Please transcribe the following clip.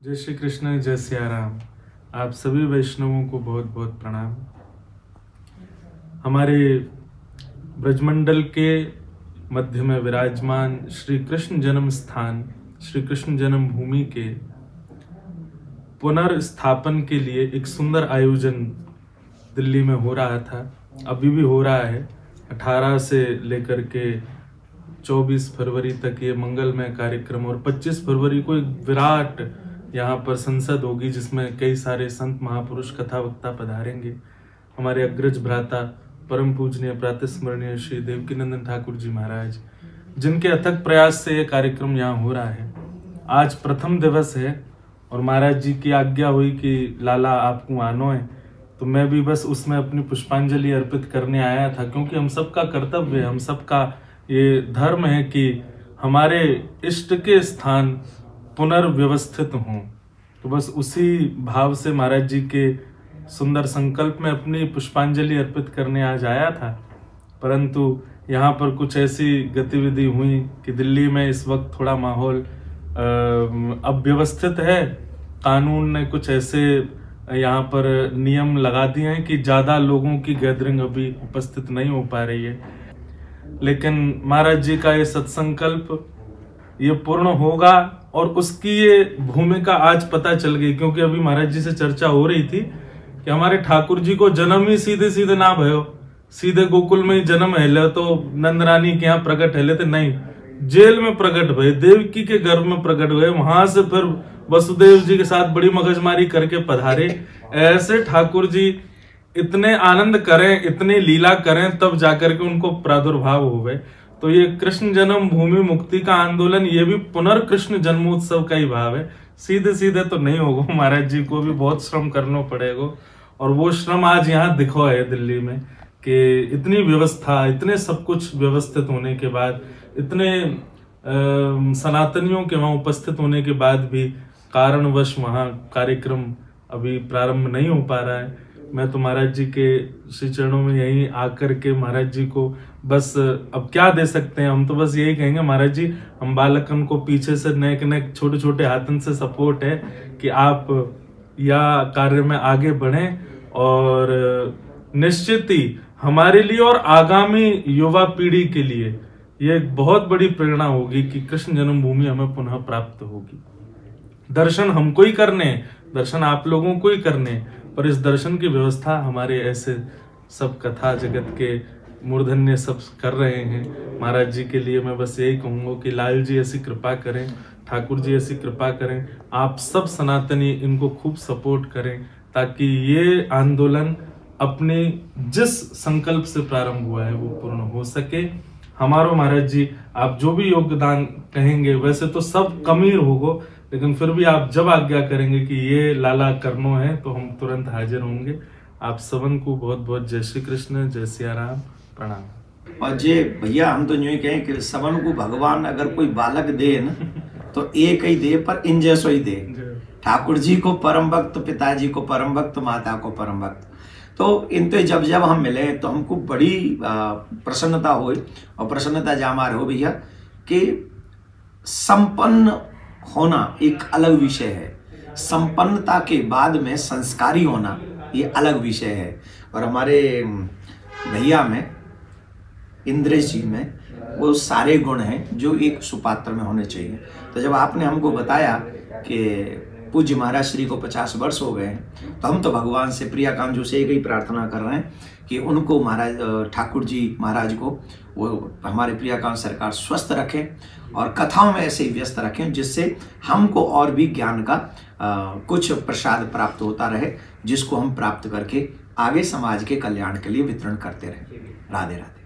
जय श्री कृष्ण, जय सिया राम। आप सभी वैष्णवों को बहुत बहुत प्रणाम। हमारे ब्रजमंडल के मध्य में विराजमान श्री कृष्ण जन्म स्थान, श्री कृष्ण जन्म भूमि के पुनर्स्थापन के लिए एक सुंदर आयोजन दिल्ली में हो रहा था, अभी भी हो रहा है। 18 से लेकर के 24 फरवरी तक ये मंगलमय कार्यक्रम, और 25 फरवरी को एक विराट यहाँ पर संसद होगी जिसमें कई सारे संत महापुरुष कथा वक्ता पधारेंगे। हमारे अग्रज भ्राता परम पूजनीय प्रातस्मरणीय श्री देवकीनंदन ठाकुर जी महाराज, जिनके अथक प्रयास से ये कार्यक्रम यहाँ हो रहा है। आज प्रथम दिवस है और महाराज जी की आज्ञा हुई कि लाला आपको आनो है, तो मैं भी बस उसमें अपनी पुष्पांजलि अर्पित करने आया था, क्योंकि हम सबका कर्तव्य है, हम सबका ये धर्म है कि हमारे इष्ट के स्थान पुनर्व्यवस्थित हों। तो बस उसी भाव से महाराज जी के सुंदर संकल्प में अपनी पुष्पांजलि अर्पित करने आज आया था। परंतु यहाँ पर कुछ ऐसी गतिविधि हुई कि दिल्ली में इस वक्त थोड़ा माहौल अव्यवस्थित है। कानून ने कुछ ऐसे यहाँ पर नियम लगा दिए हैं कि ज़्यादा लोगों की गैदरिंग अभी उपस्थित नहीं हो पा रही है, लेकिन महाराज जी का ये सत्संकल्प ये पूर्ण होगा और उसकी ये भूमिका आज पता चल गई। क्योंकि अभी महाराज जी से चर्चा हो रही थी कि हमारे ठाकुर जी को जन्म ही सीधे सीधे ना भयो, सीधे गोकुल में ही जन्म है तो नंद रानी के यहाँ प्रकट है लेते नहीं, जेल में प्रकट भये, देवकी के गर्भ में प्रकट हुए, वहां से फिर वसुदेव जी के साथ बड़ी मगजमारी करके पधारे। ऐसे ठाकुर जी इतने आनंद करें, इतने लीला करें, तब जाकर के उनको प्रादुर्भाव हुए। तो ये कृष्ण जन्म भूमि मुक्ति का आंदोलन, ये भी पुनर्कृष्ण जन्मोत्सव का ही भाव है। सीधे सीधे तो नहीं होगा, महाराज जी को भी बहुत श्रम करना पड़ेगा, और वो श्रम आज यहाँ दिखो है दिल्ली में कि इतनी व्यवस्था, इतने सब कुछ व्यवस्थित होने के बाद, इतने सनातनियों के वहाँ उपस्थित होने के बाद भी कारणवश वहाँ कार्यक्रम अभी प्रारंभ नहीं हो पा रहा है। मैं तो महाराज जी के श्री चरणों में यही आकर के महाराज जी को बस अब क्या दे सकते हैं, हम तो बस यही कहेंगे महाराज जी, हम बालकन को पीछे से नेक नेक छोटे छोटे हाथन से सपोर्ट है कि आप या कार्य में आगे बढ़ें, और निश्चित ही हमारे लिए और आगामी युवा पीढ़ी के लिए ये एक बहुत बड़ी प्रेरणा होगी कि कृष्ण जन्मभूमि हमें पुनः प्राप्त होगी। दर्शन हमको ही करने, दर्शन आप लोगों को ही करने, पर इस दर्शन की व्यवस्था हमारे ऐसे सब कथा जगत के मूर्धन्य सब कर रहे हैं। महाराज जी के लिए मैं बस यही कहूँगा कि लाल जी ऐसी कृपा करें, ठाकुर जी ऐसी कृपा करें, आप सब सनातनी इनको खूब सपोर्ट करें, ताकि ये आंदोलन अपने जिस संकल्प से प्रारंभ हुआ है वो पूर्ण हो सके। हमारो महाराज जी, आप जो भी योगदान कहेंगे, वैसे तो सब कमी होगा, लेकिन फिर भी आप जब आज्ञा करेंगे कि ये लाला करनो है, तो हम तुरंत हाजिर होंगे। आप सबन को बहुत बहुत जय श्री कृष्ण, जय सिया राम, प्रणाम। और जे भैया, हम तो यूं ही कहें कि सबन को भगवान अगर कोई बालक दे न तो एक ही दे, पर इन जैसो ही दे। ठाकुर जी को परम भक्त, पिताजी को परम भक्त, माता को परम भक्त, तो इनते जब जब हम मिले तो हमको बड़ी प्रसन्नता हुई। और प्रसन्नता जामार हो भैया कि संपन्न होना एक अलग विषय है, संपन्नता के बाद में संस्कारी होना ये अलग विषय है। और हमारे भैया में, इंद्रेश जी में वो सारे गुण हैं जो एक सुपात्र में होने चाहिए। तो जब आपने हमको बताया कि पूज्य महाराज श्री को 50 वर्ष हो गए हैं, तो हम तो भगवान से, प्रियाकांत जी से एक ही प्रार्थना कर रहे हैं कि उनको महाराज ठाकुर जी महाराज को वो हमारे प्रियाकांत सरकार स्वस्थ रखें और कथाओं में ऐसे ही व्यस्त रखें, जिससे हमको और भी ज्ञान का कुछ प्रसाद प्राप्त होता रहे, जिसको हम प्राप्त करके आगे समाज के कल्याण के लिए वितरण करते रहें। राधे राधे।